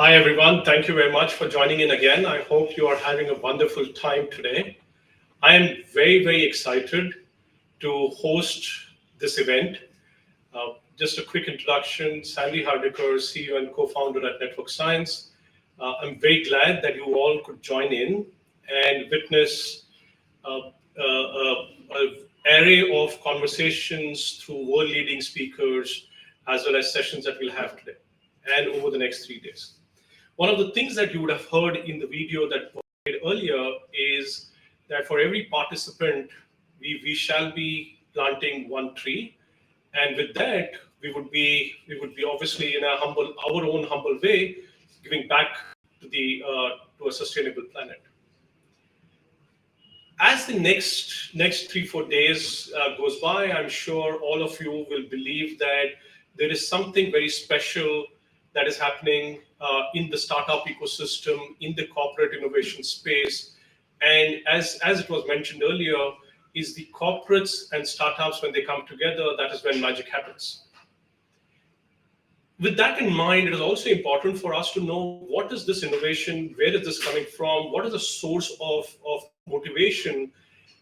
Hi, everyone. Thank you very much for joining in again. I hope you are having a wonderful time today. I am very excited to host this event. Just a quick introduction, Sandy Hardiker, CEO and co-founder at Network Science. I'm very glad that you all could join in and witness an array of conversations through world-leading speakers, as well as sessions that we'll have today and over the next 3 days. One of the things that you would have heard in the video that was made earlier is that for every participant, we shall be planting one tree. And with that, we would be obviously in our own humble way, giving back to to a sustainable planet. As the next 3-4 days goes by, I'm sure all of you will believe that there is something very special that is happening in the startup ecosystem, in the corporate innovation space. And as it was mentioned earlier, is the corporates and startups, when they come together, that is when magic happens. With that in mind, it is also important for us to know what is this innovation, where is this coming from, what is the source of motivation.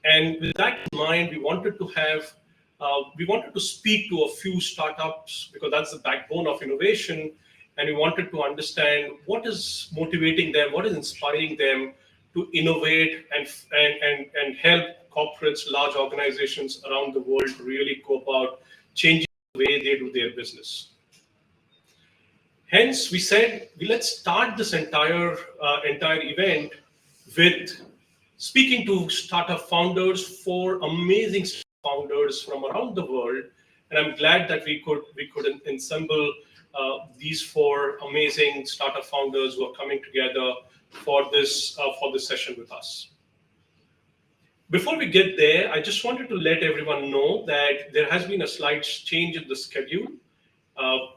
And with that in mind, we wanted to speak to a few startups because that's the backbone of innovation. And we wanted to understand what is motivating them, what is inspiring them to innovate and help corporates, large organizations around the world really go about changing the way they do their business. Hence, we said, let's start this entire event with speaking to startup founders, 4 amazing founders from around the world. And I'm glad that we could assemble these 4 amazing startup founders who are coming together for this session with us. Before we get there, I just wanted to let everyone know that there has been a slight change in the schedule.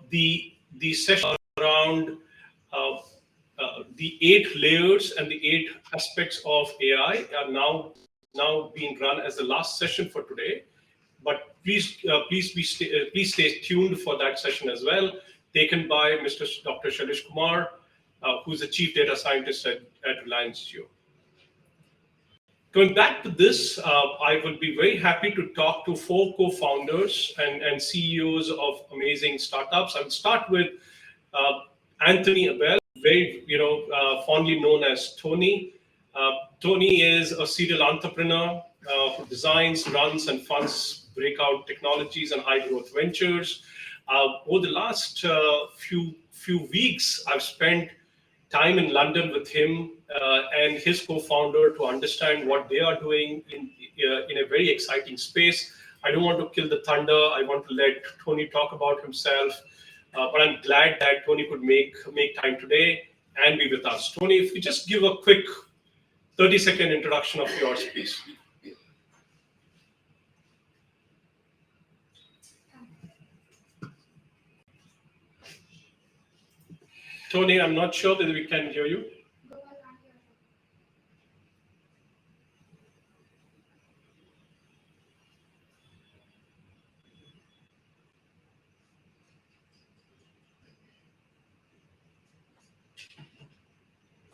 The session around the 8 layers and the 8 aspects of AI are now being run as the last session for today. But please stay tuned for that session as well, taken by Dr. Shailesh Kumar, who's the Chief Data Scientist at Reliance Jio. Going back to this, I would be very happy to talk to 4 co-founders and CEOs of amazing startups. I would start with Anthony Abel, very fondly known as Tony. Tony is a serial entrepreneur who designs, runs, and funds breakout technologies and high growth ventures. Over the last few weeks, I've spent time in London with him and his co-founder to understand what they are doing in a very exciting space. I don't want to kill the thunder. I want to let Tony talk about himself. But I'm glad that Tony could make time today and be with us. Tony, if you just give a quick 30-second introduction of yours, please. Tony, I'm not sure whether we can hear you.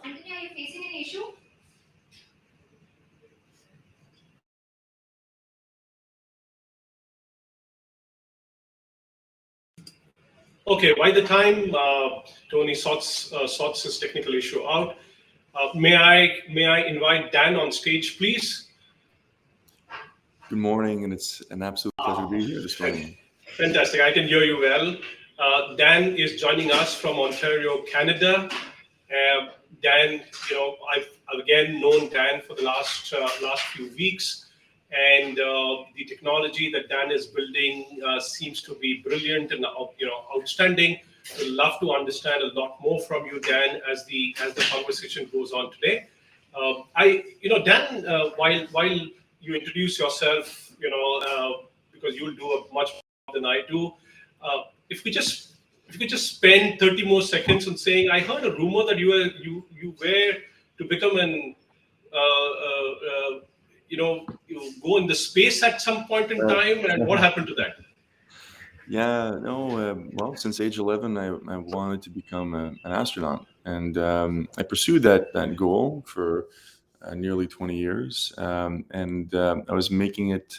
Anthony, are you facing an issue? Okay, by the time Tony sorts his technical issue out, may I invite Dan on stage, please? Good morning, and it's an absolute pleasure to be here this morning. Fantastic, I can hear you well. Dan is joining us from Ontario, Canada. Dan, I've again known Dan for the last few weeks. And the technology that Dan is building seems to be brilliant and outstanding. We'd love to understand a lot more from you, Dan, as the conversation goes on today. Dan, while you introduce yourself, because you'll do a much more than I do, if you could just spend 30 more seconds on saying, I heard a rumor that you were to become an you go in the space at some point in time, and what happened to that? Yeah, no, well, since age 11, I wanted to become an astronaut. And I pursued that goal for nearly 20 years. And I was making it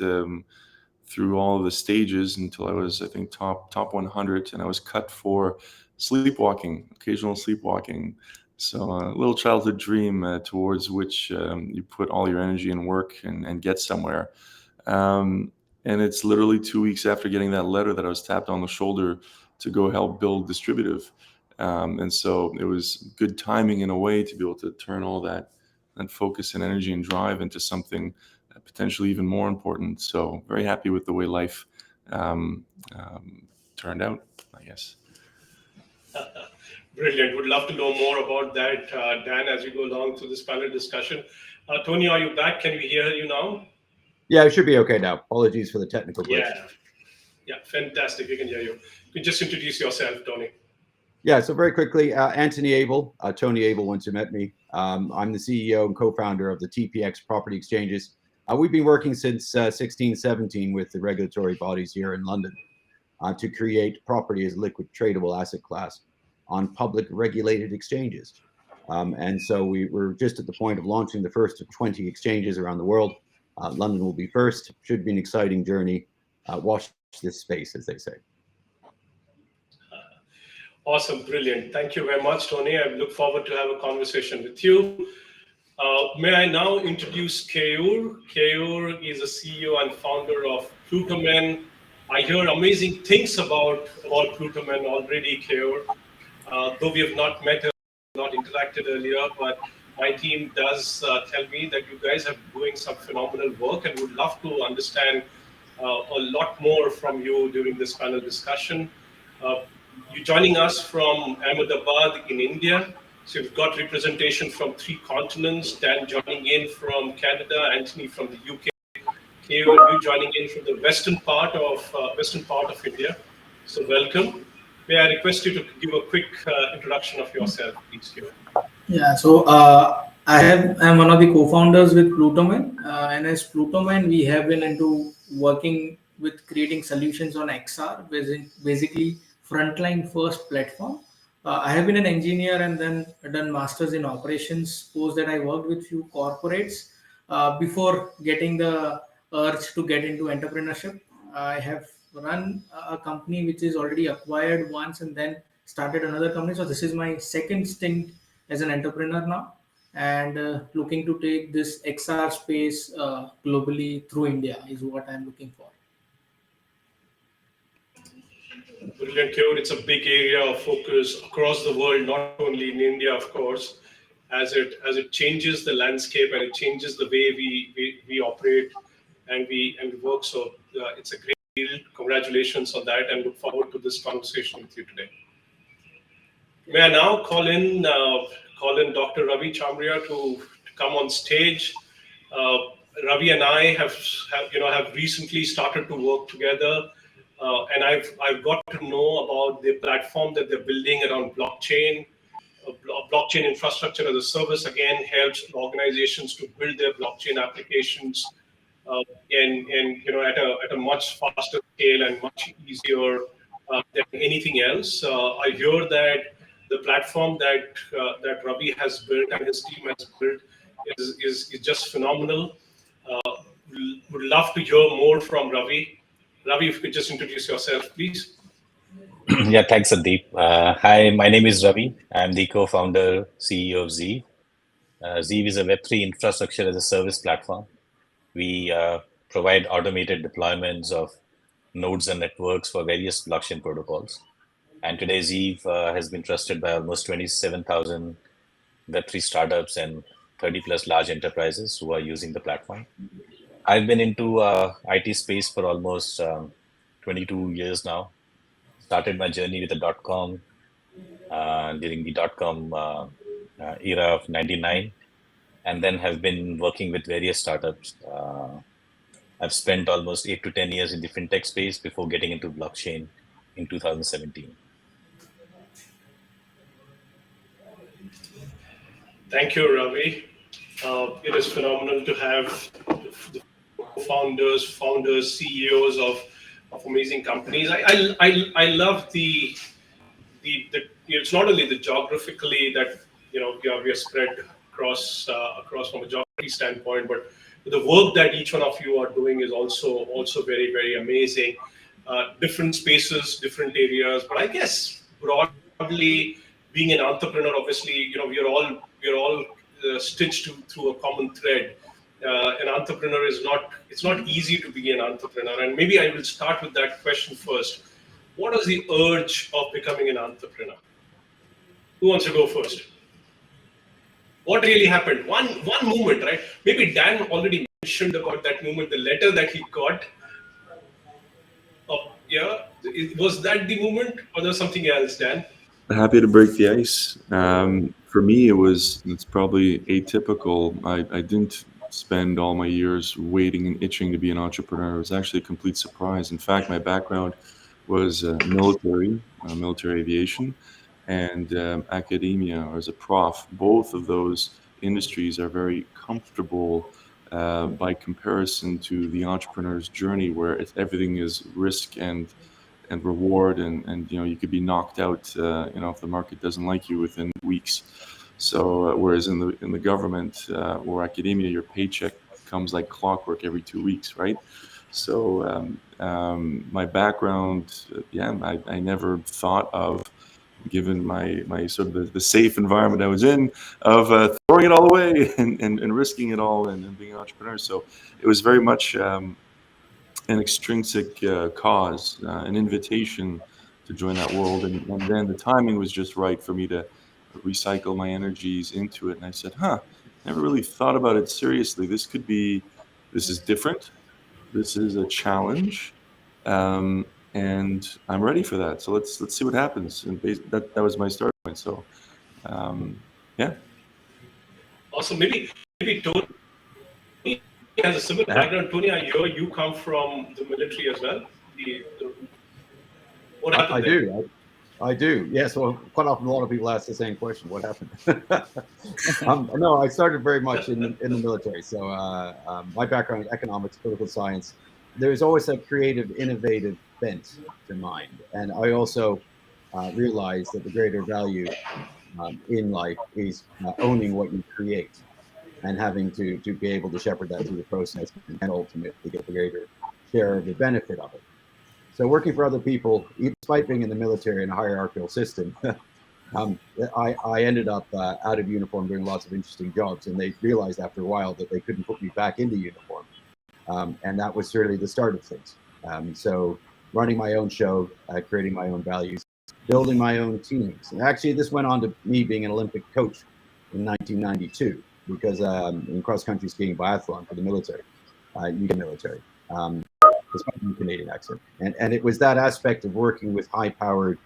through all of the stages until I was, I think, top 100. And I was cut for sleepwalking, occasional sleepwalking. So a little childhood dream towards which you put all your energy and work and get somewhere. Um, and it's literally 2 weeks after getting that letter that I was tapped on the shoulder to go help build Distributive. And so it was good timing in a way to be able to turn all that focus and energy and drive into something potentially even more important. So very happy with the way life um, turned out, I guess. Brilliant. Would love to know more about that, Dan, as we go along through this panel discussion. Tony, are you back? Can we hear you now? Yeah, it should be okay now. Apologies for the technical glitch. Yeah, fantastic. We can hear you. You can just introduce yourself, Tony. Yeah, so very quickly, Anthony Abel, Tony Abel, once you met me. I'm the CEO and co-founder of the TPX property exchanges. We've been working since 1617 with the regulatory bodies here in London to create property as a liquid tradable asset class on public regulated exchanges. And so we're just at the point of launching the first of 20 exchanges around the world. London will be first. Should be an exciting journey. Watch this space, as they say. Awesome, brilliant. Thank you very much, Tony. I look forward to have a conversation with you. May I now introduce Keyur. Keyur is the CEO and founder of Plutomen. I hear amazing things about Plutomen already, Keyur. Though we have not met, not interacted earlier, but my team does tell me that you guys are doing some phenomenal work and would love to understand a lot more from you during this panel discussion. You're joining us from Ahmedabad in India. So you've got representation from 3 continents. Dan joining in from Canada, Anthony from the UK. You joining in from the western part of India. So welcome. May I request you to give a quick introduction of yourself, please, Keyur? Yeah, so I'm one of the co-founders with Plutomen, and as Plutomen, we have been into working with creating solutions on XR, basically frontline first platform. I have been an engineer and then done masters in operations. Post that, I worked with few corporates before getting the urge to get into entrepreneurship. I have run a company which is already acquired once and then started another company. So this is my second stint as an entrepreneur now, and looking to take this XR space globally through India is what I'm looking for. Brilliant, Keyur. It's a big area of focus across the world, not only in India, of course, as it changes the landscape and it changes the way we operate and we work. So it's a great deal. Congratulations on that, and look forward to this conversation with you today. May I now call in Dr. Ravi Chamria to come on stage. Ravi and I have recently started to work together, and I've got to know about the platform that they're building around blockchain. Blockchain infrastructure as a service again helps organizations to build their blockchain applications and at a much faster scale and much easier than anything else. I hear that the platform that Ravi has built and his team has built is just phenomenal. Would love to hear more from Ravi. Ravi, if you could just introduce yourself, please. Yeah, thanks, Sandeep. Hi, my name is Ravi. I'm the co-founder, CEO of Zeeve. Zeeve is a Web3 infrastructure as a service platform. We provide automated deployments of nodes and networks for various blockchain protocols. And today, Zeeve has been trusted by almost 27,000 Web3 startups and 30 plus large enterprises who are using the platform. I've been into IT space for almost 22 years now. Started my journey with the .com during the .com era of 99, and then have been working with various startups. I've spent almost 8 to 10 years in the fintech space before getting into blockchain in 2017. Thank you, Ravi. It is phenomenal to have the founders, CEOs of of amazing companies. I love it's not only the geographically that we are spread across from a geography standpoint, but the work that each one of you are doing is also very very amazing. Different spaces, different areas, but I guess broadly, being an entrepreneur, obviously, we are all stitched through a common thread. An entrepreneur is not it's not easy to be an entrepreneur, and maybe I will start with that question first. What is the urge of becoming an entrepreneur? Who wants to go first? What really happened? One moment, right? Maybe Dan already mentioned about that moment, the letter that he got. Yeah, was that the moment, or there was something else, Dan? Happy to break the ice. For me, it's probably atypical. I didn't spend all my years waiting and itching to be an entrepreneur. It was actually a complete surprise. In fact, my background was military aviation, and academia, or as a prof. Both of those industries are very comfortable by comparison to the entrepreneur's journey, where everything is risk and reward, and you could be knocked out if the market doesn't like you within weeks. So whereas in the government or academia, your paycheck comes like clockwork every 2 weeks, right? So my background, I never thought of, given my sort of the safe environment I was in, of throwing it all away and risking it all and being an entrepreneur. So it was very much an extrinsic cause, an invitation to join that world. And then the timing was just right for me to recycle my energies into it. And I said, never really thought about it seriously. This is different. This is a challenge. And I'm ready for that. So let's see what happens. And that was my start point. So, yeah. Also, maybe Tony has a similar background. Tony, I hear you come from the military as well. What happened there? I do. Yes. Well, quite often a lot of people ask the same question: what happened? No, I started very much in the military. So my background is economics, political science. There's always a creative, innovative bent to mind, and I also realized that the greater value in life is owning what you create and having to be able to shepherd that through the process and ultimately get the greater share of the benefit of it. So working for other people, despite being in the military in a hierarchical system, I ended up out of uniform doing lots of interesting jobs, and they realized after a while that they couldn't put me back into uniform. And that was certainly the start of things. So running my own show, creating my own values, building my own teams. And actually, this went on to me being an Olympic coach in 1992, because in cross-country skiing biathlon for the military, you get military. Despite the Canadian accent. And it was that aspect of working with high-powered,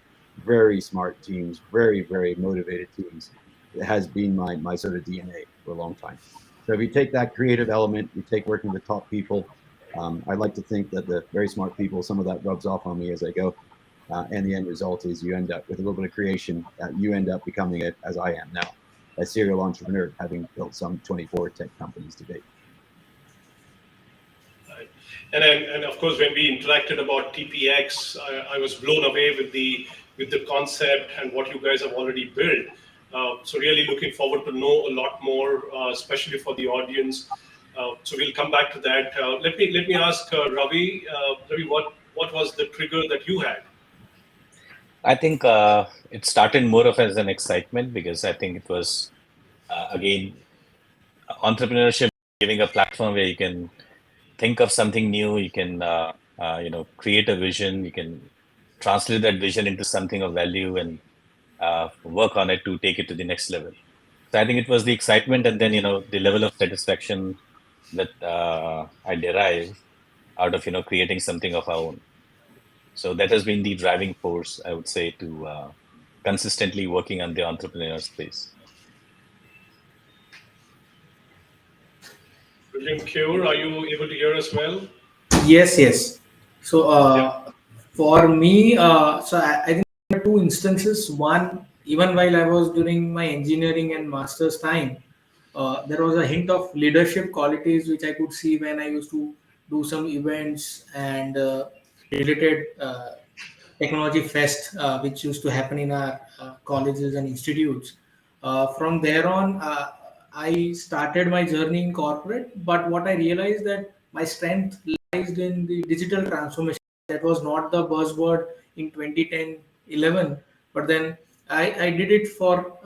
very smart teams, very, very motivated teams, that has been my sort of DNA for a long time. So if you take that creative element, you take working with top people, I like to think that the very smart people, some of that rubs off on me as I go. And the end result is you end up with a little bit of creation. You end up becoming, as I am now, a serial entrepreneur, having built some 24 tech companies to date. And of course, when we interacted about TPX, I was blown away with the concept and what you guys have already built. So really looking forward to know a lot more, especially for the audience. So we'll come back to that. Let me ask Ravi. Ravi, what was the trigger that you had? I think it started more of as an excitement, because I think it was again entrepreneurship, giving a platform where you can think of something new, you can create a vision, you can translate that vision into something of value, and work on it to take it to the next level. So I think it was the excitement, and then the level of satisfaction that I derive out of creating something of our own. So that has been the driving force, I would say, to consistently working on the entrepreneur space. William Cure, are you able to hear us well? Yes. So for me, I think there are two instances. One, even while I was during my engineering and master's time, there was a hint of leadership qualities which I could see when I used to do some events and related technology fest, which used to happen in our colleges and institutes. From there on, I started my journey in corporate, but what I realized that my strength lies in the digital transformation. That was not the buzzword in 2010, 11, but then I did it for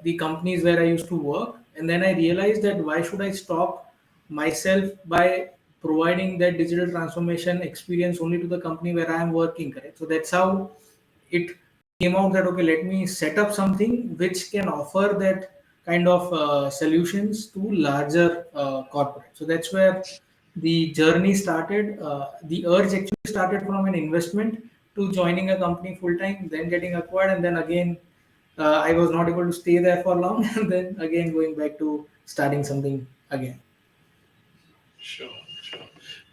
the companies where I used to work, and then I realized that why should I stop myself by providing that digital transformation experience only to the company where I am working, correct? So that's how it came out that okay, let me set up something which can offer that kind of solutions to larger corporate. So that's where the journey started. The urge actually started from an investment to joining a company full time, then getting acquired, and then again I was not able to stay there for long, and then again going back to starting something again. Sure, sure.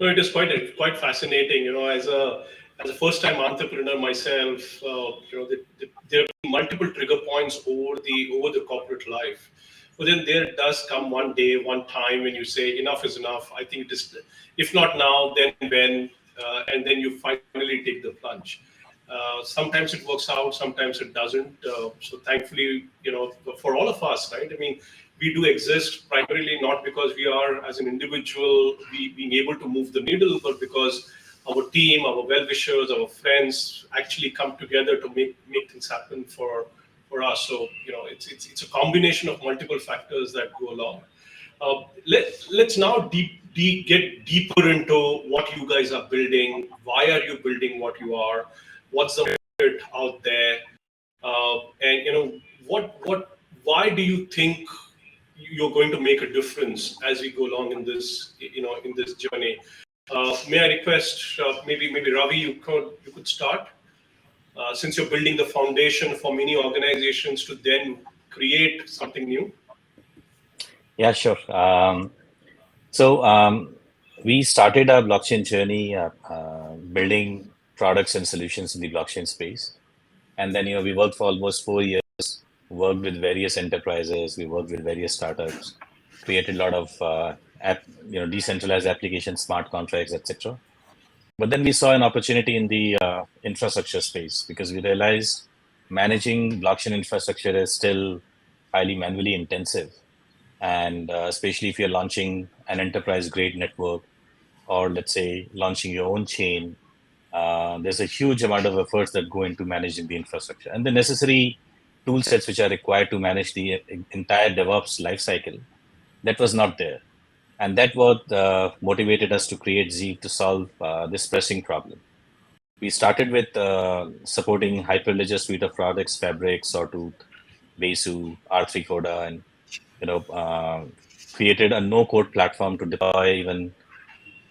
No, it is quite fascinating. As a first-time entrepreneur myself, there are multiple trigger points over the corporate life. But then there does come one day, one time when you say enough is enough. I think it is, if not now, then when, and then you finally take the plunge. Sometimes it works out, sometimes it doesn't. So thankfully, for all of us, right? I mean, we do exist primarily not because we are, as an individual, being able to move the needle, but because our team, our well-wishers, our friends actually come together to make things happen for us. So it's a combination of multiple factors that go along. Let's now get deeper into what you guys are building. Why are you building what you are? What's the market out there? And why do you think you're going to make a difference as we go along in this journey? May I request maybe Ravi, you could start, since you're building the foundation for many organizations to then create something new. Yeah, sure. So we started our blockchain journey building products and solutions in the blockchain space. And then, we worked for almost 4 years, worked with various enterprises, we worked with various startups, created a lot of decentralized applications, smart contracts, etc. But then we saw an opportunity in the infrastructure space because we realized managing blockchain infrastructure is still highly manually intensive. And especially if you're launching an enterprise grade network, or let's say launching your own chain, there's a huge amount of efforts that go into managing the infrastructure and the necessary tool sets which are required to manage the entire DevOps lifecycle. That was not there. And that what motivated us to create Zeeve to solve this pressing problem. We started with supporting Hyperledger suite of products, Fabric, Sawtooth, Besu, R3 Coda, and created a no-code platform to deploy even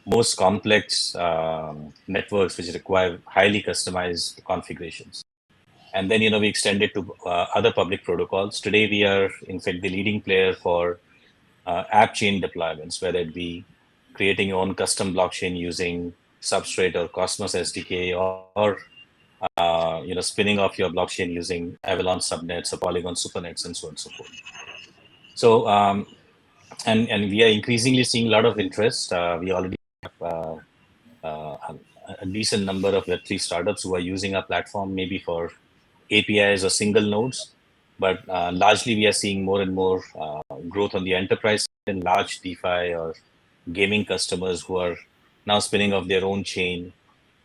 most complex networks which require highly customized configurations. And then, we extended to other public protocols. Today, we are, in fact, the leading player for app chain deployments, whether it be creating your own custom blockchain using Substrate or Cosmos SDK, or spinning off your blockchain using Avalanche subnets or Polygon supernets, and so on and so forth. So, and we are increasingly seeing a lot of interest. We already have a decent number of Web3 startups who are using our platform, maybe for APIs or single nodes. But largely, we are seeing more and more growth on the enterprise and large DeFi or gaming customers who are now spinning off their own chain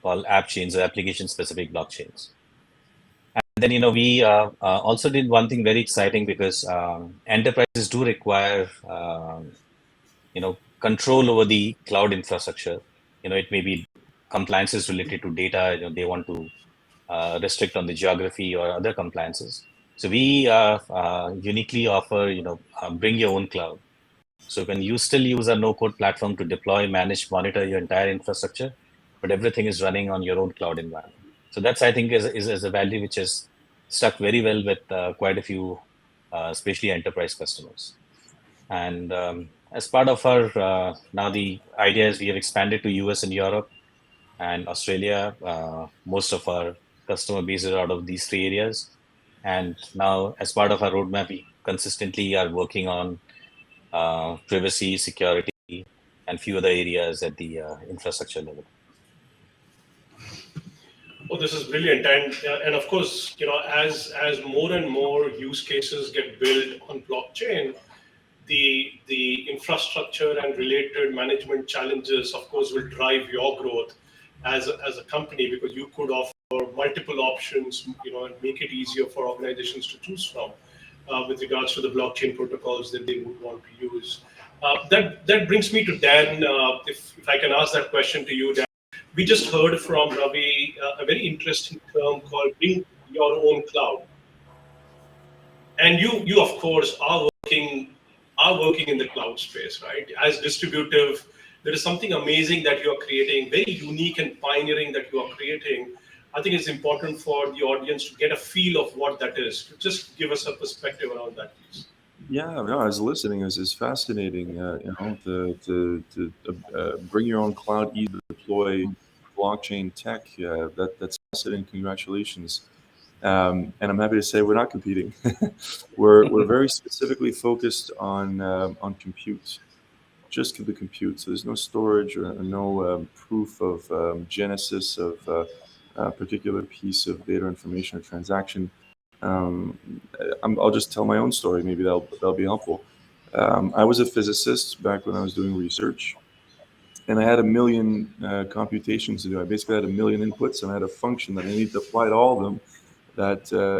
called app chains or application-specific blockchains. And then, we also did one thing very exciting because enterprises do require, control over the cloud infrastructure. It may be compliances related to data. They want to restrict on the geography or other compliances. So we uniquely offer, bring your own cloud. So can you still use a no-code platform to deploy, manage, monitor your entire infrastructure, but everything is running on your own cloud environment. So that's, I think, is a value which is stuck very well with quite a few, especially enterprise customers. And as part of our, now the idea is we have expanded to US and Europe and Australia. Most of our customer base is out of these three areas. And now, as part of our roadmap, we consistently are working on privacy, security, and few other areas at the infrastructure level. Oh, this is brilliant, and of course, as more and more use cases get built on blockchain, the infrastructure and related management challenges, of course, will drive your growth as a company, because you could offer multiple options, and make it easier for organizations to choose from with regards to the blockchain protocols that they would want to use. That brings me to Dan. If I can ask that question to you, Dan. We just heard from Ravi a very interesting term called "bring your own cloud," and you of course are working in the cloud space, right? As Distributive, there is something amazing that you are creating, very unique and pioneering that you are creating. I think it's important for the audience to get a feel of what that is. Just give us a perspective around that, please. Yeah, no, I was listening. It's fascinating. To bring your own cloud, deploy blockchain tech. That's fascinating. Congratulations. And I'm happy to say we're not competing. we're very specifically focused on compute, just the compute. So there's no storage or no proof of genesis of a particular piece of data, information, or transaction. I'll just tell my own story. Maybe that'll be helpful. I was a physicist back when I was doing research, and I had a million computations to do. I basically had a million inputs, and I had a function that I needed to apply to all of them.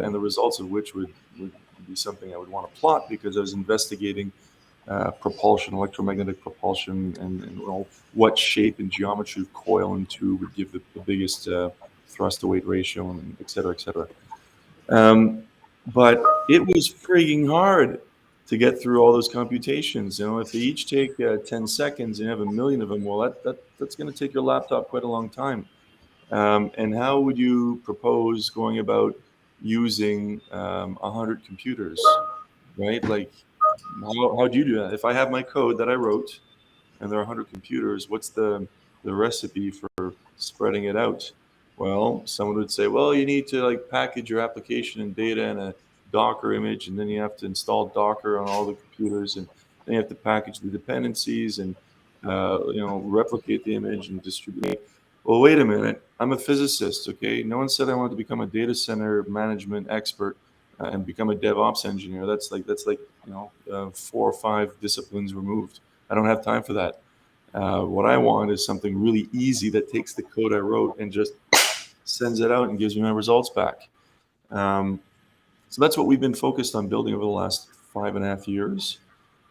And the results of which would be something I would want to plot, because I was investigating propulsion, electromagnetic propulsion, and what shape and geometry of coil and tube would give the biggest thrust to weight ratio, and et cetera, et cetera. But it was frigging hard to get through all those computations. If they each take 10 seconds and you have a million of them, well, that's going to take your laptop quite a long time. And how would you propose going about using 100 computers, right? Like, how do you do that? If I have my code that I wrote and there are 100 computers, what's the recipe for spreading it out? Well, someone would say, well, you need to package your application and data in a Docker image, and then you have to install Docker on all the computers, and then you have to package the dependencies and replicate the image and distribute it. Well, wait a minute. I'm a physicist, okay? No one said I wanted to become a data center management expert and become a DevOps engineer. That's like 4 or 5 disciplines removed. I don't have time for that. What I want is something really easy that takes the code I wrote and just sends it out and gives me my results back. So that's what we've been focused on building over the last 5.5 years.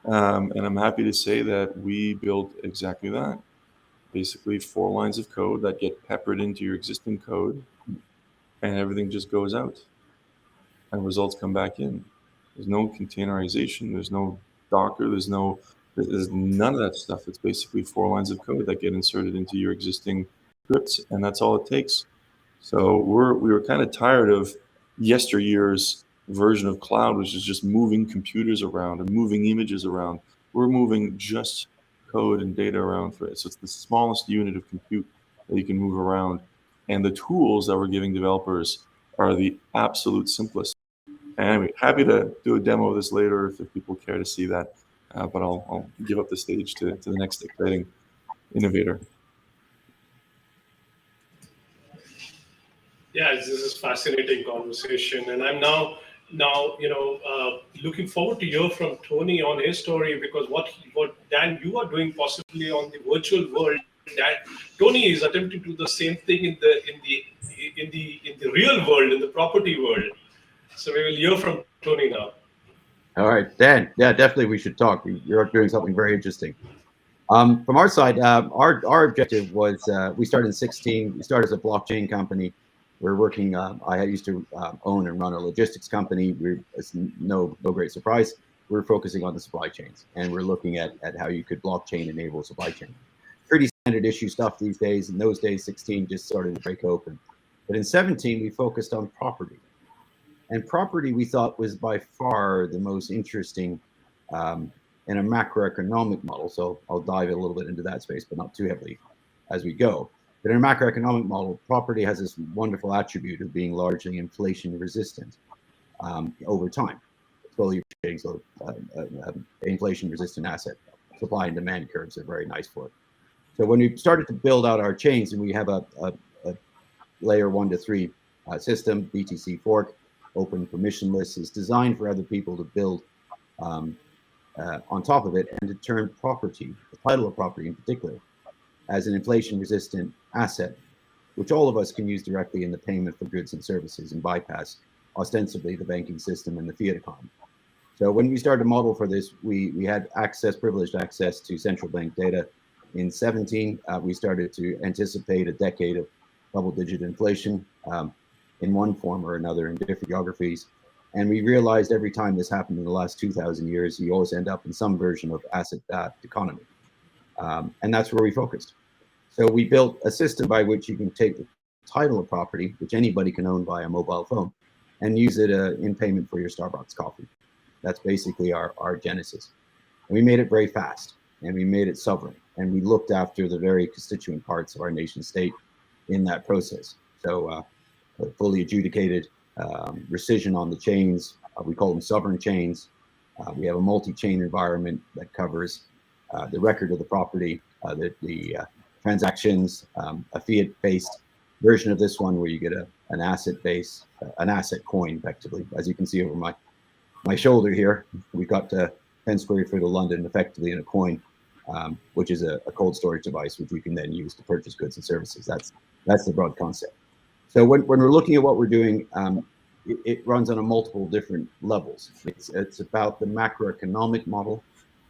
And I'm happy to say that we built exactly that. Basically 4 lines of code that get peppered into your existing code, and everything just goes out and results come back in. There's no containerization, there's no Docker, there's none of that stuff. It's basically 4 lines of code that get inserted into your existing scripts, and that's all it takes. So we were kind of tired of yesteryear's version of cloud, which is just moving computers around and moving images around. We're moving just code and data around for it. So it's the smallest unit of compute that you can move around. And the tools that we're giving developers are the absolute simplest. And anyway, happy to do a demo of this later if people care to see that. But I'll give up the stage to the next exciting innovator. Yeah, this is fascinating conversation, and I'm now looking forward to hear from Tony on his story, because what Dan, you are doing possibly on the virtual world, that Tony is attempting to do the same thing in the real world, in the property world. So we will hear from Tony now. All right, Dan. Yeah, definitely we should talk. You're doing something very interesting. From our side, our objective was we started in 2016. We started as a blockchain company. We're working. I used to own and run a logistics company. It's no great surprise. We're focusing on the supply chains, and we're looking at how you could blockchain enable supply chain. Pretty standard issue stuff these days. In those days, 16 just started to break open, but in 17 we focused on property, and property we thought was by far the most interesting in a macroeconomic model. So I'll dive a little bit into that space, but not too heavily as we go. But in a macroeconomic model, property has this wonderful attribute of being largely inflation resistant over time. Slowly getting inflation resistant asset. Supply and demand curves are very nice for it. So when we started to build out our chains, and we have a layer 1 to 3 system, BTC fork, open permissionless, is designed for other people to build on top of it and to turn property, the title of property in particular, as an inflation-resistant asset, which all of us can use directly in the payment for goods and services and bypass ostensibly the banking system and the fiat economy. So when we started to model for this, we had privileged access to central bank data. In 17, we started to anticipate a decade of double-digit inflation in one form or another in different geographies. And we realized every time this happened in the last 2,000 years, you always end up in some version of asset-backed economy. And that's where we focused. So we built a system by which you can take the title of property, which anybody can own via mobile phone, and use it in payment for your Starbucks coffee. That's basically our genesis. And we made it very fast, and we made it sovereign, and we looked after the very constituent parts of our nation state in that process. So fully adjudicated rescission on the chains. We call them sovereign chains. We have a multi-chain environment that covers the record of the property, the transactions, a fiat-based version of this one where you get an asset base, an asset coin, effectively. As you can see over my shoulder here, we've got 10 square feet of London effectively in a coin, which is a cold storage device which we can then use to purchase goods and services. That's the broad concept. So when we're looking at what we're doing, it runs on a multiple different levels. It's about the macroeconomic model.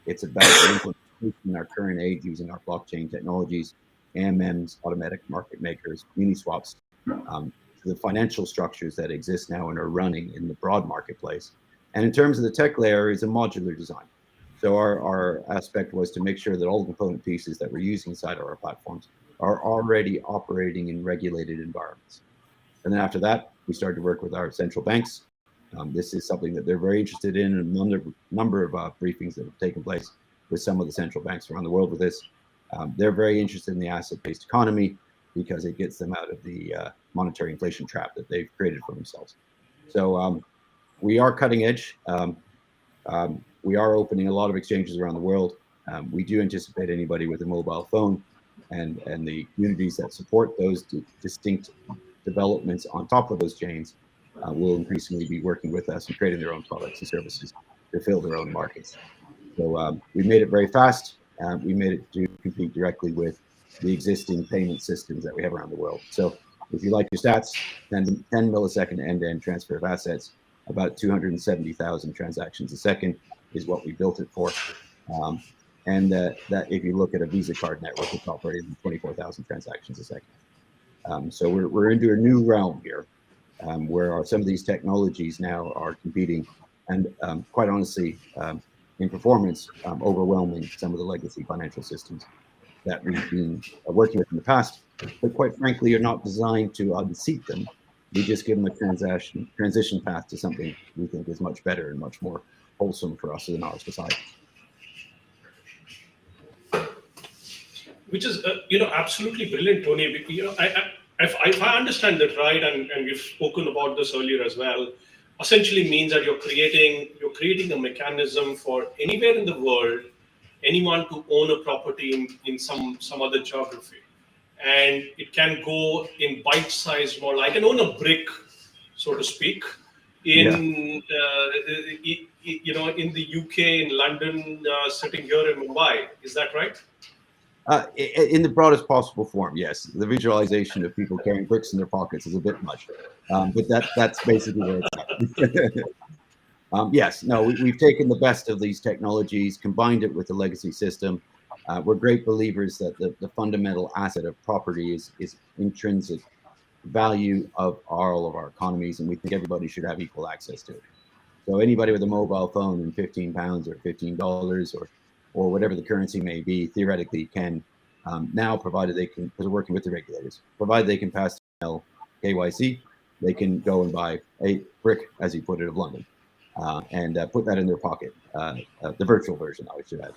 It's about the implementation in our current age using our blockchain technologies, AMMs, automatic market makers, Uniswaps, the financial structures that exist now and are running in the broad marketplace. And in terms of the tech layer, is a modular design. So our aspect was to make sure that all the component pieces that we're using inside of our platforms are already operating in regulated environments. And then after that, we started to work with our central banks. This is something that they're very interested in, and a number of briefings that have taken place with some of the central banks around the world with this. They're very interested in the asset-based economy because it gets them out of the monetary inflation trap that they've created for themselves. So we are cutting edge. We are opening a lot of exchanges around the world. We do anticipate anybody with a mobile phone and the communities that support those distinct developments on top of those chains will increasingly be working with us and creating their own products and services to fill their own markets. So we made it very fast. We made it to compete directly with the existing payment systems that we have around the world. So if you like your stats, 10 millisecond end-to-end transfer of assets, about 270,000 transactions a second is what we built it for. And that if you look at a Visa card network, it's operating 24,000 transactions a second. So we're into a new realm here where some of these technologies now are competing and quite honestly, in performance, overwhelming some of the legacy financial systems that we've been working with in the past, but quite frankly, are not designed to unseat them. We just give them a transition path to something we think is much better and much more wholesome for us in our society. Which is, absolutely brilliant, Tony. If I understand that right, and we've spoken about this earlier as well, essentially means that you're creating a mechanism for anywhere in the world, anyone to own a property in some other geography, and it can go in bite-sized model. I can own a brick, so to speak, in in the UK, in London, sitting here in Mumbai. Is that right? In the broadest possible form, yes. The visualization of people carrying bricks in their pockets is a bit much, but that's basically where it's at. Yes, no, we've taken the best of these technologies, combined it with the legacy system. We're great believers that the fundamental asset of property is intrinsic value of all of our economies, and we think everybody should have equal access to it. So anybody with a mobile phone and £15 or $15 or whatever the currency may be, theoretically can now, provided they can, because we're working with the regulators, provided they can pass KYC, they can go and buy a brick, as you put it, of London, and put that in their pocket, the virtual version, I should add.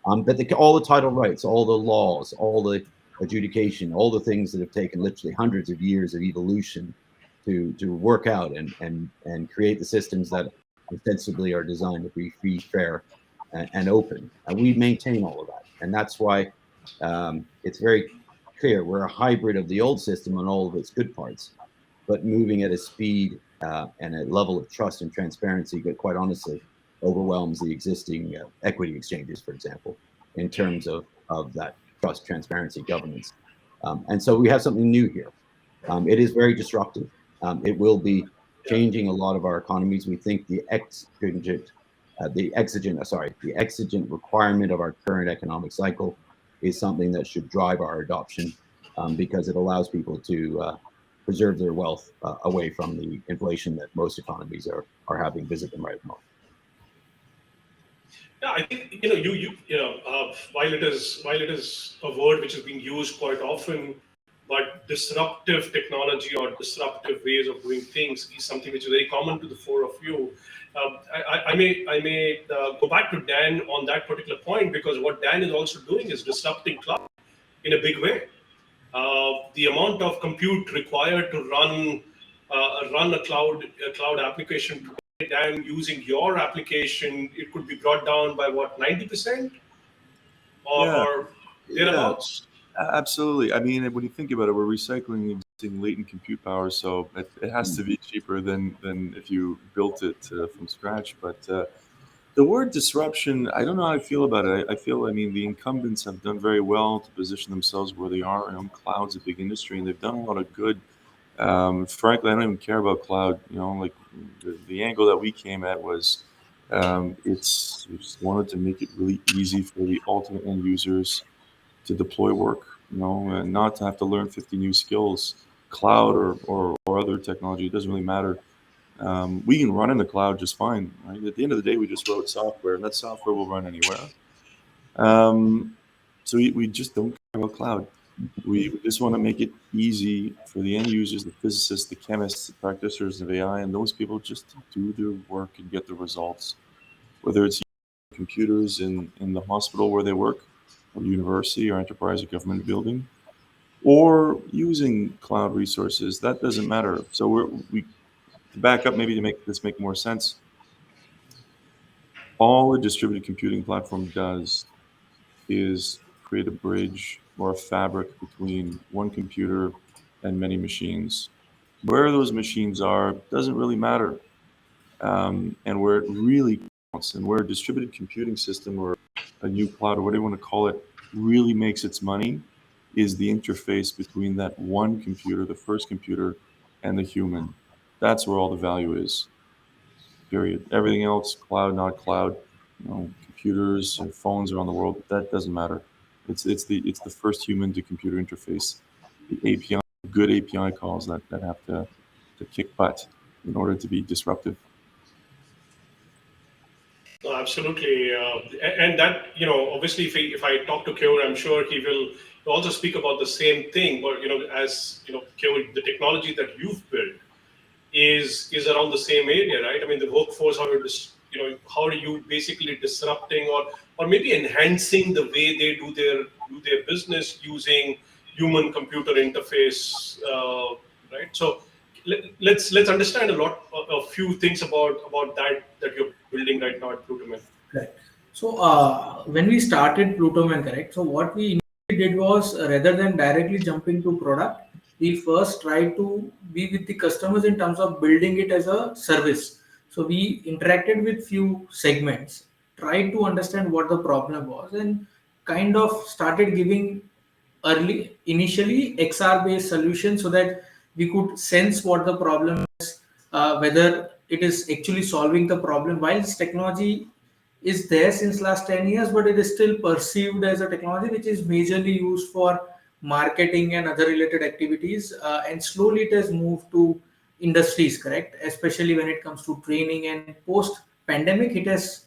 But all the title rights, all the laws, all the adjudication, all the things that have taken literally hundreds of years of evolution to work out and create the systems that ostensibly are designed to be free, fair, and open. And we maintain all of that. And that's why it's very clear, we're a hybrid of the old system and all of its good parts, but moving at a speed and a level of trust and transparency that, quite honestly, overwhelms the existing equity exchanges, for example, in terms of that trust, transparency, governance. And so we have something new here. It is very disruptive. It will be changing a lot of our economies. We think the exigent requirement of our current economic cycle is something that should drive our adoption, because it allows people to preserve their wealth away from the inflation that most economies are having visit them right at the moment. Yeah, I think while it is a word which is being used quite often, but disruptive technology or disruptive ways of doing things is something which is very common to the four of you. I may go back to Dan on that particular point, because what Dan is also doing is disrupting cloud in a big way. The amount of compute required to run a cloud application today, Dan, using your application, it could be brought down by what, 90% or thereabouts? Absolutely. I mean, when you think about it, we're recycling existing latent compute power, so it has to be cheaper than if you built it from scratch. But the word disruption, I don't know how I feel about it. I mean, the incumbents have done very well to position themselves where they are. Cloud's a big industry, and they've done a lot of good. Frankly, I don't even care about cloud. Like the angle that we came at was, we just wanted to make it really easy for the ultimate end users to deploy work, and not to have to learn 50 new skills, cloud or other technology. It doesn't really matter. We can run in the cloud just fine, right? At the end of the day, we just wrote software, and that software will run anywhere. So we just don't care about cloud. We just want to make it easy for the end users, the physicists, the chemists, the practitioners of AI, and those people just to do their work and get the results. Whether it's computers in the hospital where they work, or university, or enterprise, or government building, or using cloud resources, that doesn't matter. So to back up, maybe to make this make more sense, all a distributed computing platform does is create a bridge or a fabric between one computer and many machines. Where those machines are doesn't really matter. And where it really counts, and where a distributed computing system or a new cloud, or whatever you want to call it, really makes its money, is the interface between that one computer, the first computer, and the human. That's where all the value is. Period. Everything else, cloud, not cloud, computers and phones around the world, that doesn't matter. It's the first human to computer interface, the API, good API calls that have to kick butt in order to be disruptive. No, absolutely, and that, obviously, if I talk to Kevin, I'm sure he will also speak about the same thing. But as Kevin, the technology that you've built is around the same area, right? I mean, the workforce, how are you basically disrupting or maybe enhancing the way they do their business using human computer interface, right? So let's understand a few things about that you're building right now at Plutomen. Right. So when we started Plutomen, correct? So what we initially did was, rather than directly jumping to product, we first tried to be with the customers in terms of building it as a service. So we interacted with few segments, tried to understand what the problem was, and kind of started giving initially XR based solutions so that we could sense what the problem is, whether it is actually solving the problem. While this technology is there since last 10 years, but it is still perceived as a technology which is majorly used for marketing and other related activities, and slowly it has moved to industries, correct? Especially when it comes to training, and post pandemic it has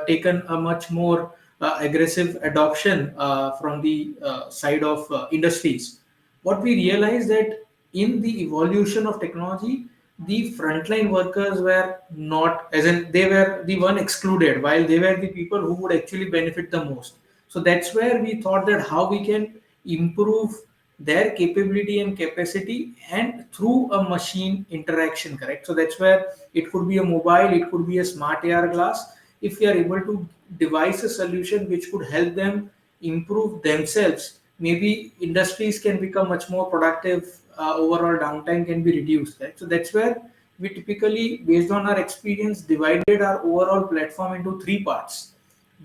taken a much more aggressive adoption from the side of industries. What we realized that in the evolution of technology, the frontline workers were not, as in they were the one excluded, while they were the people who would actually benefit the most. So that's where we thought that how we can improve their capability and capacity, and through a machine interaction, correct? So that's where it could be a mobile, it could be a smart AR glass. If we are able to devise a solution which could help them improve themselves maybe industries can become much more productive, overall downtime can be reduced, right? So that's where we typically, based on our experience, divided our overall platform into three parts.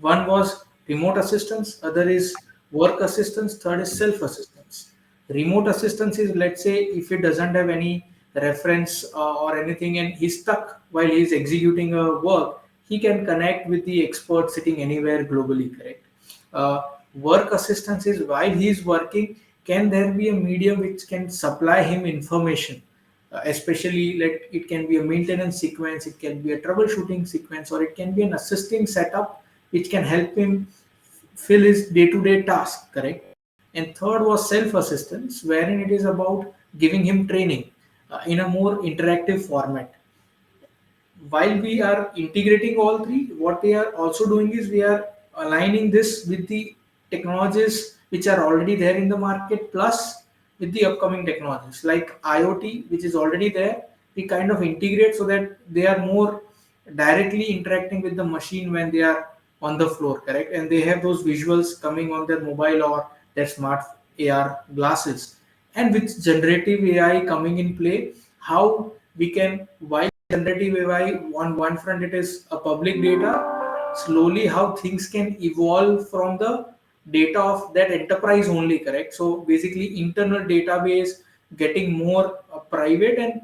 One was remote assistance, other is work assistance, third is self assistance. Remote assistance is, let's say, if it doesn't have any reference or anything and he's stuck while he's executing a work, he can connect with the expert sitting anywhere globally, correct? Work assistance is while he's working, can there be a medium which can supply him information? Especially, like, it can be a maintenance sequence, it can be a troubleshooting sequence, or it can be an assisting setup which can help him fill his day-to-day task, correct? And third was self-assistance, wherein it is about giving him training in a more interactive format. While we are integrating all three, what we are also doing is we are aligning this with the technologies which are already there in the market, plus with the upcoming technologies like IoT, which is already there. We kind of integrate so that they are more directly interacting with the machine when they are on the floor, correct? And they have those visuals coming on their mobile or their smart AR glasses. And with generative AI coming in play, how we can, while generative AI, on one front it is a public data, slowly how things can evolve from the data of that enterprise only, correct? So basically internal database getting more private and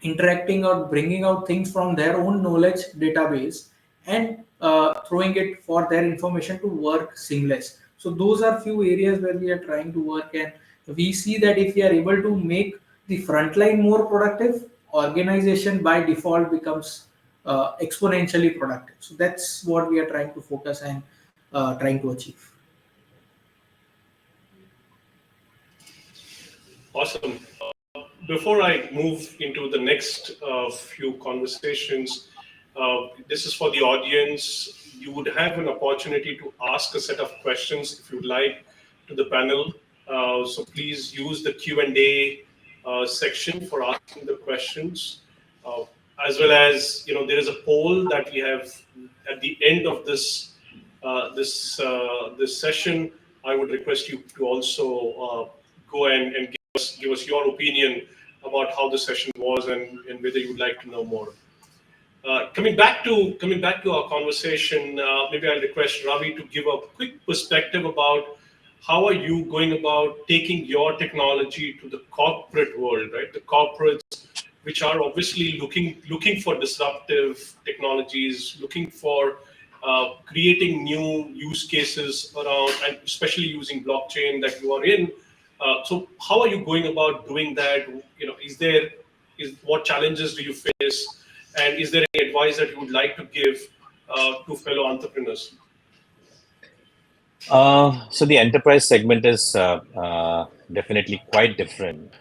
interacting or bringing out things from their own knowledge database and throwing it for their information to work seamless. So those are few areas where we are trying to work, and we see that if we are able to make the frontline more productive, organization by default becomes exponentially productive. So that's what we are trying to focus and trying to achieve. Awesome. Before I move into the next few conversations, this is for the audience. You would have an opportunity to ask a set of questions if you'd like to the panel. So please use the Q&A section for asking the questions. As well as, there is a poll that we have at the end of this session. I would request you to also go and give us your opinion about how the session was and whether you would like to know more. Coming back to our conversation, maybe I'll request Ravi to give a quick perspective about how are you going about taking your technology to the corporate world, right? The corporates, which are obviously looking for disruptive technologies, looking for creating new use cases around, and especially using blockchain that you are in. So how are you going about doing that? What challenges do you face, and is there any advice that you would like to give to fellow entrepreneurs? So the enterprise segment is definitely quite different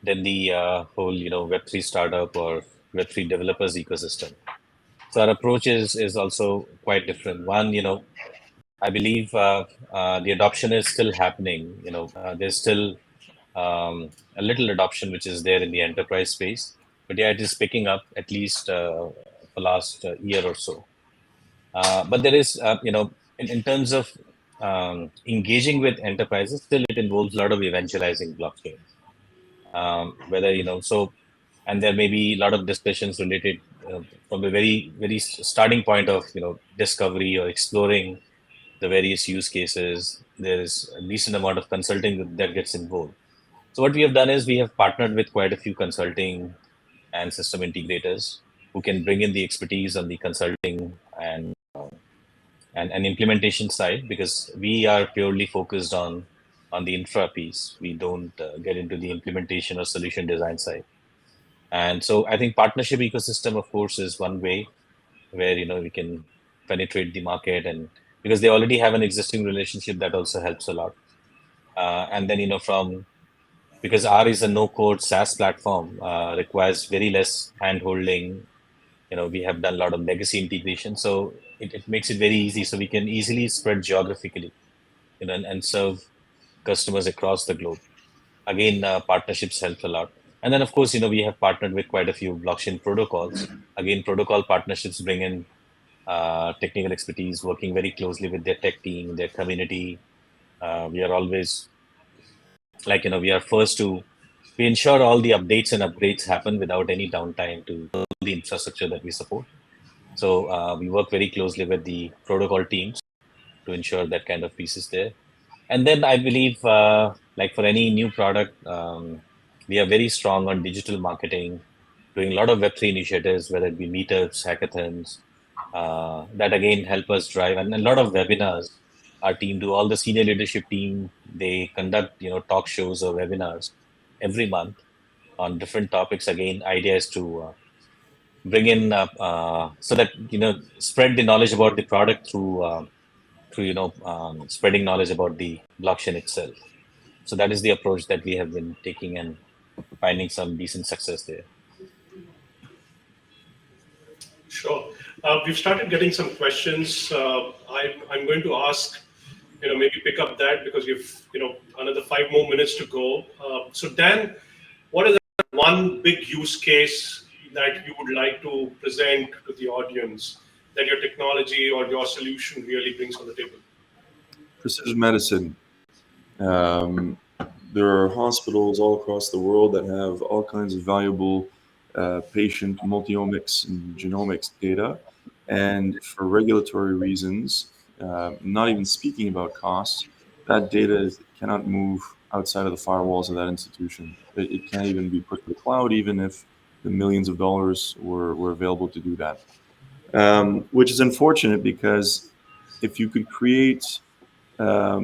than the whole Web3 startup or Web3 developers ecosystem. So our approach is also quite different. One, I believe the adoption is still happening. There's still a little adoption which is there in the enterprise space, but yeah, it is picking up at least for last year or so. But there is, in terms of engaging with enterprises, still it involves a lot of evangelizing blockchain. And there may be a lot of discussions related from the very, very starting point of, discovery or exploring the various use cases. There is a decent amount of consulting that gets involved. So what we have done is we have partnered with quite a few consulting and system integrators who can bring in the expertise on the consulting and implementation side, because we are purely focused on the infra piece. We don't get into the implementation or solution design side. And so I think partnership ecosystem, of course, is one way where we can penetrate the market, and because they already have an existing relationship, that also helps a lot. And then because R is a no-code SaaS platform, requires very less hand-holding. We have done a lot of legacy integration, so it makes it very easy. So we can easily spread geographically, and serve customers across the globe. Again, partnerships help a lot. And then, of course, we have partnered with quite a few blockchain protocols. Again, protocol partnerships bring in technical expertise, working very closely with their tech team, their community, We are always we are first to we ensure all the updates and upgrades happen without any downtime to the infrastructure that we support. So we work very closely with the protocol teams to ensure that kind of piece is there. And then I believe, like for any new product, we are very strong on digital marketing, doing a lot of Web3 initiatives, whether it be meetups, hackathons, that again help us drive, and a lot of webinars. Our team do all the senior leadership team. They conduct, talk shows or webinars every month on different topics. Again, idea is to bring in so that spread the knowledge about the product through spreading knowledge about the blockchain itself. So that is the approach that we have been taking and finding some decent success there. Sure. We've started getting some questions. I'm going to ask, maybe pick up that because we've, another 5 more minutes to go. So Dan, what is one big use case that you would like to present to the audience that your technology or your solution really brings on the table? Precision medicine. There are hospitals all across the world that have all kinds of valuable patient multiomics and genomics data. And for regulatory reasons, not even speaking about costs, that data cannot move outside of the firewalls of that institution. It can't even be put to the cloud, even if the millions of dollars were available to do that. Which is unfortunate because if you could create a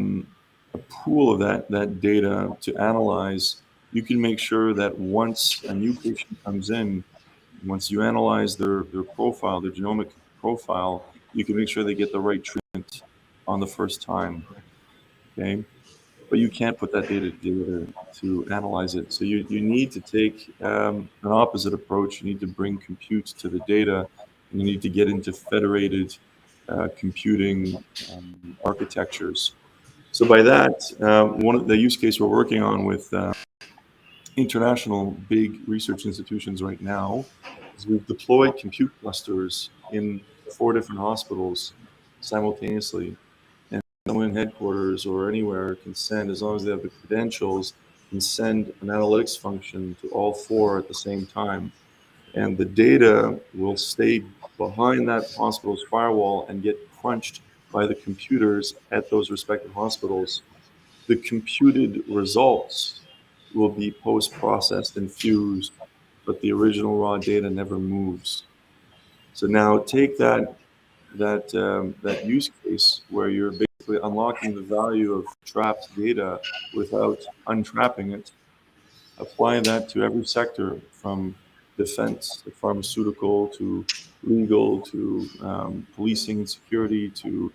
pool of that data to analyze, you can make sure that once a new patient comes in, once you analyze their profile, their genomic profile, you can make sure they get the right treatment on the first time. Okay, but you can't put that data together to analyze it. So you need to take an opposite approach. You need to bring compute to the data, and you need to get into federated computing architectures. So by that, one of the use case we're working on with international big research institutions right now is we've deployed compute clusters in 4 different hospitals simultaneously. And someone in headquarters or anywhere can send, as long as they have the credentials, can send an analytics function to all 4 at the same time. And the data will stay behind that hospital's firewall and get crunched by the computers at those respective hospitals. The computed results will be post-processed and fused, but the original raw data never moves. So now take that use case where you're basically unlocking the value of trapped data without untrapping it. Apply that to every sector, from defense to pharmaceutical to legal to policing and security to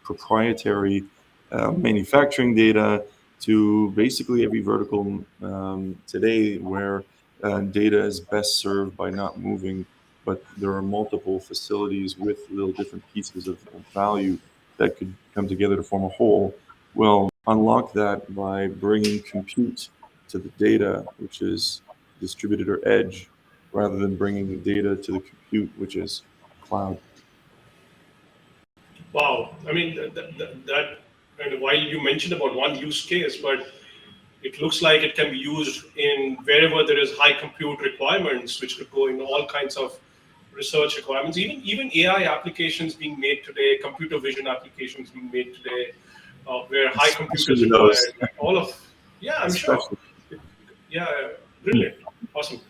proprietary manufacturing data, to basically every vertical today where data is best served by not moving, but there are multiple facilities with little different pieces of value that could come together to form a whole. Well, unlock that by bringing compute to the data, which is distributed or edge, rather than bringing the data to the compute, which is cloud. Wow. I mean, that and while you mentioned about one use case, but it looks like it can be used in wherever there is high compute requirements, which could go in all kinds of research requirements, even AI applications being made today, computer vision applications being made today, where high compute is required. All of, yeah, I'm sure. Yeah, brilliant, awesome.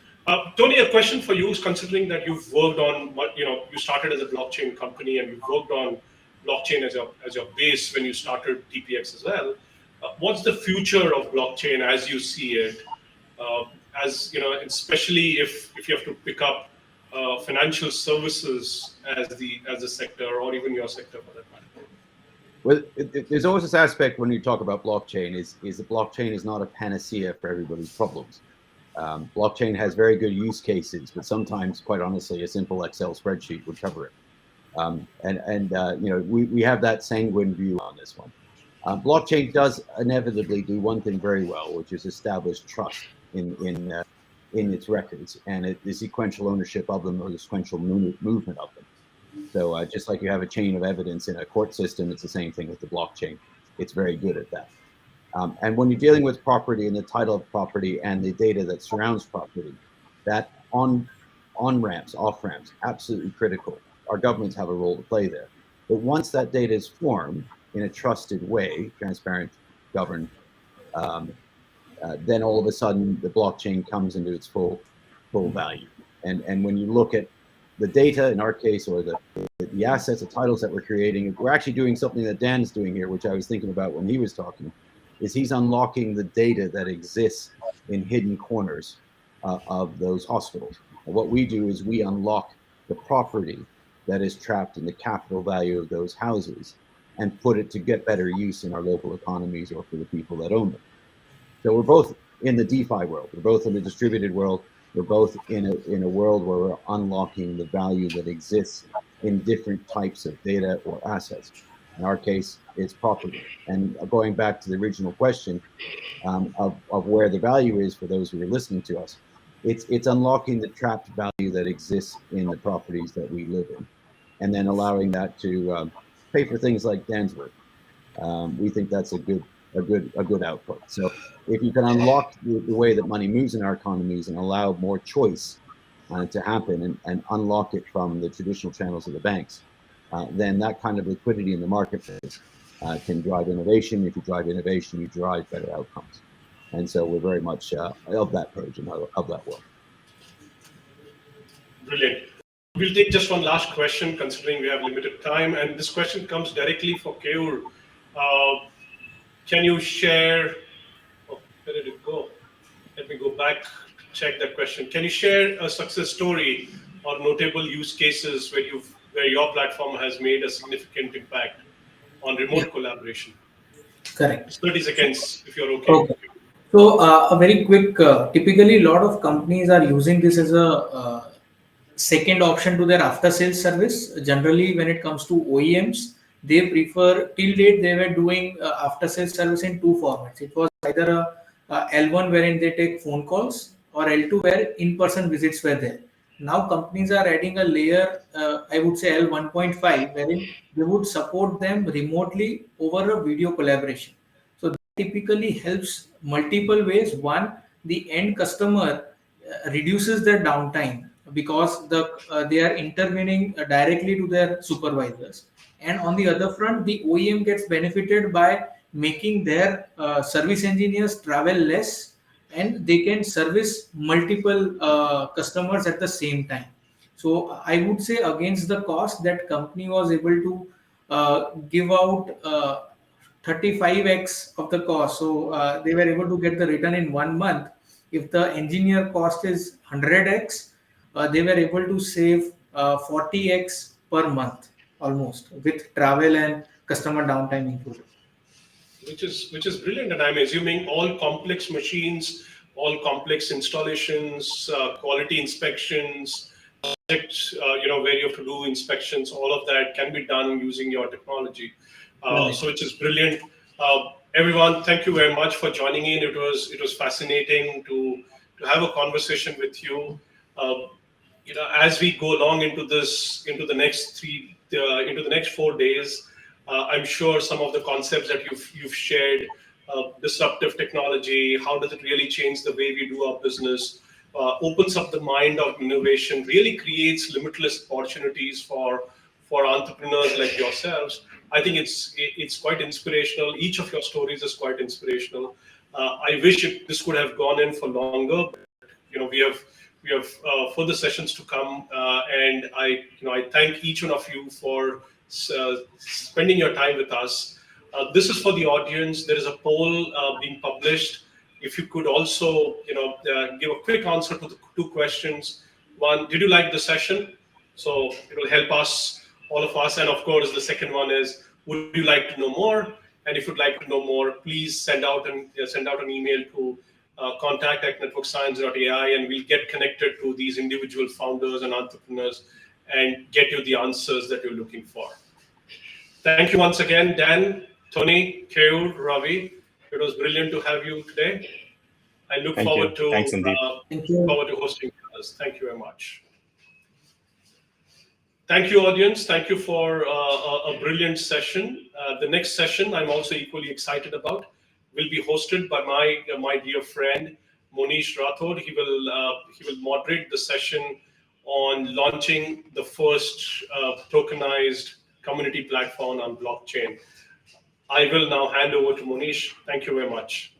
Tony, a question for you is, considering that you've worked on you started as a blockchain company and you've worked on blockchain as your base when you started TPX as well. What's the future of blockchain as you see it? Especially if you have to pick up financial services as the sector, or even your sector for that matter. Well, there's always this aspect when you talk about blockchain is that blockchain is not a panacea for everybody's problems. Blockchain has very good use cases, but sometimes, quite honestly, a simple Excel spreadsheet would cover it. We have that sanguine view on this one. Blockchain does inevitably do one thing very well, which is establish trust in its records and the sequential ownership of them, or the sequential movement of them. So just like you have a chain of evidence in a court system, it's the same thing with the blockchain. It's very good at that. And when you're dealing with property and the title of property and the data that surrounds property, that on-ramps, off-ramps, absolutely critical. Our governments have a role to play there. But once that data is formed in a trusted way, transparent, governed, then all of a sudden the blockchain comes into its full value. And when you look at the data in our case, or the assets, the titles that we're creating, we're actually doing something that Dan's doing here, which I was thinking about when he was talking, is he's unlocking the data that exists in hidden corners of those hospitals. And what we do is we unlock the property that is trapped in the capital value of those houses and put it to get better use in our local economies or for the people that own them. So we're both in the DeFi world. We're both in the distributed world. We're both in a world where we're unlocking the value that exists in different types of data or assets. In our case, it's property. And going back to the original question of where the value is for those who are listening to us, it's unlocking the trapped value that exists in the properties that we live in, and then allowing that to pay for things like Dan's work. We think that's a good output. So if you can unlock the way that money moves in our economies and allow more choice to happen and unlock it from the traditional channels of the banks, then that kind of liquidity in the marketplace can drive innovation. If you drive innovation, you drive better outcomes. And so we're very much of that page and of that world. Brilliant. We'll take just one last question, considering we have limited time. And this question comes directly for Keyur. Can you share, where did it go? Let me go back to check that question. Can you share a success story or notable use cases where your platform has made a significant impact on remote collaboration? Correct. 30 seconds, if you're okay. Okay. So a very quick, typically a lot of companies are using this as a second option to their after sales service. Generally, when it comes to OEMs, they prefer, till date they were doing after sales service in two formats. It was either a L1 wherein they take phone calls, or L2 where in-person visits were there. Now companies are adding a layer, I would say L1.5, wherein they would support them remotely over a video collaboration. So that typically helps multiple ways. One, the end customer reduces their downtime because they are intervening directly to their supervisors, and on the other front, the OEM gets benefited by making their service engineers travel less, and they can service multiple customers at the same time. So I would say, against the cost, that company was able to give out 35x of the cost. So they were able to get the return in 1 month. If the engineer cost is 100x, they were able to save 40x per month almost, with travel and customer downtime included. Which is brilliant, and I'm assuming all complex machines, all complex installations, quality inspections, where you have to do inspections, all of that can be done using your technology. So which is brilliant. Everyone, thank you very much for joining in. It was fascinating to have a conversation with you. As we go along into the next 4 days, I'm sure some of the concepts that you've shared, disruptive technology, how does it really change the way we do our business, opens up the mind of innovation, really creates limitless opportunities for entrepreneurs like yourselves. I think it's quite inspirational. Each of your stories is quite inspirational. I wish this could have gone in for longer. But, we have further sessions to come, and I thank each one of you for spending your time with us. This is for the audience. There is a poll being published. If you could also give a quick answer to the two questions. One, did you like the session? So it will help us, all of us. And of course, the second one is, would you like to know more? And if you'd like to know more, please send out an email to contact@networkscience.ai, and we'll get connected to these individual founders and entrepreneurs and get you the answers that you're looking for. Thank you once again, Dan, Tony, Keyur, Ravi. It was brilliant to have you today. I look forward to Thanks, Sandeep. Thank you. forward to hosting us. Thank you very much. Thank you, audience. Thank you for a brilliant session. The next session I'm also equally excited about will be hosted by my dear friend Monish Rathod. He will moderate the session on launching the first tokenized community platform on blockchain. I will now hand over to Monish. Thank you very much.